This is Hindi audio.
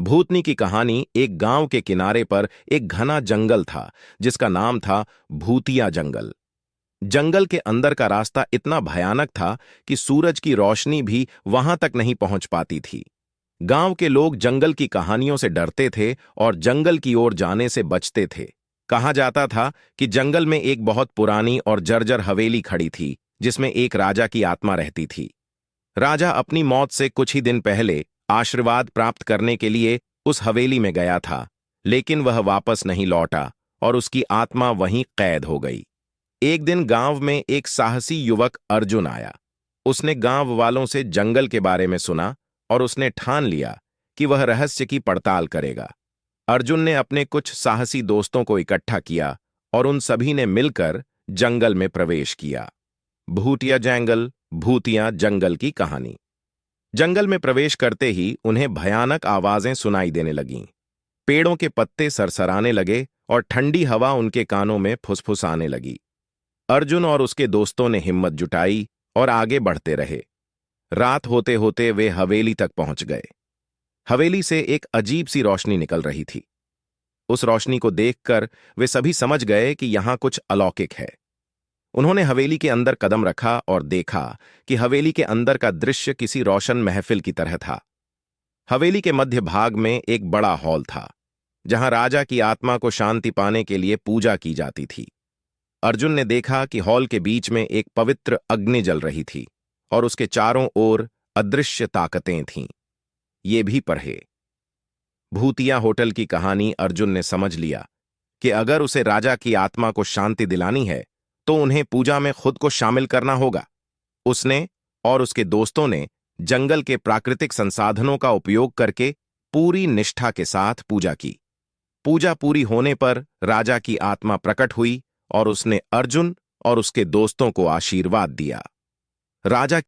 भूतनी की कहानी। एक गांव के किनारे पर एक घना जंगल था जिसका नाम था भूतिया जंगल। जंगल के अंदर का रास्ता इतना भयानक था कि सूरज की रोशनी भी वहां तक नहीं पहुंच पाती थी। गांव के लोग जंगल की कहानियों से डरते थे और जंगल की ओर जाने से बचते थे। कहा जाता था कि जंगल में एक बहुत पुरानी और जर्जर हवेली खड़ी थी जिसमें एक राजा की आत्मा रहती थी। राजा अपनी मौत से कुछ ही दिन पहले आशीर्वाद प्राप्त करने के लिए उस हवेली में गया था, लेकिन वह वापस नहीं लौटा और उसकी आत्मा वहीं कैद हो गई। एक दिन गांव में एक साहसी युवक अर्जुन आया। उसने गांव वालों से जंगल के बारे में सुना और उसने ठान लिया कि वह रहस्य की पड़ताल करेगा। अर्जुन ने अपने कुछ साहसी दोस्तों को इकट्ठा किया और उन सभी ने मिलकर जंगल में प्रवेश किया। भूतिया जंगल, भूतिया जंगल की कहानी। जंगल में प्रवेश करते ही उन्हें भयानक आवाजें सुनाई देने लगीं। पेड़ों के पत्ते सरसराने लगे और ठंडी हवा उनके कानों में फुसफुसाने लगी। अर्जुन और उसके दोस्तों ने हिम्मत जुटाई और आगे बढ़ते रहे। रात होते होते वे हवेली तक पहुंच गए। हवेली से एक अजीब सी रोशनी निकल रही थी। उस रोशनी को देखकर वे सभी समझ गए कि यहां कुछ अलौकिक है। उन्होंने हवेली के अंदर कदम रखा और देखा कि हवेली के अंदर का दृश्य किसी रोशन महफिल की तरह था। हवेली के मध्य भाग में एक बड़ा हॉल था जहां राजा की आत्मा को शांति पाने के लिए पूजा की जाती थी। अर्जुन ने देखा कि हॉल के बीच में एक पवित्र अग्नि जल रही थी और उसके चारों ओर अदृश्य ताकतें थीं। ये भी पढ़े। भूतिया होटल की कहानी। अर्जुन ने समझ लिया कि अगर उसे राजा की आत्मा को शांति दिलानी है तो उन्हें पूजा में खुद को शामिल करना होगा। उसने और उसके दोस्तों ने जंगल के प्राकृतिक संसाधनों का उपयोग करके पूरी निष्ठा के साथ पूजा की। पूजा पूरी होने पर राजा की आत्मा प्रकट हुई और उसने अर्जुन और उसके दोस्तों को आशीर्वाद दिया। राजा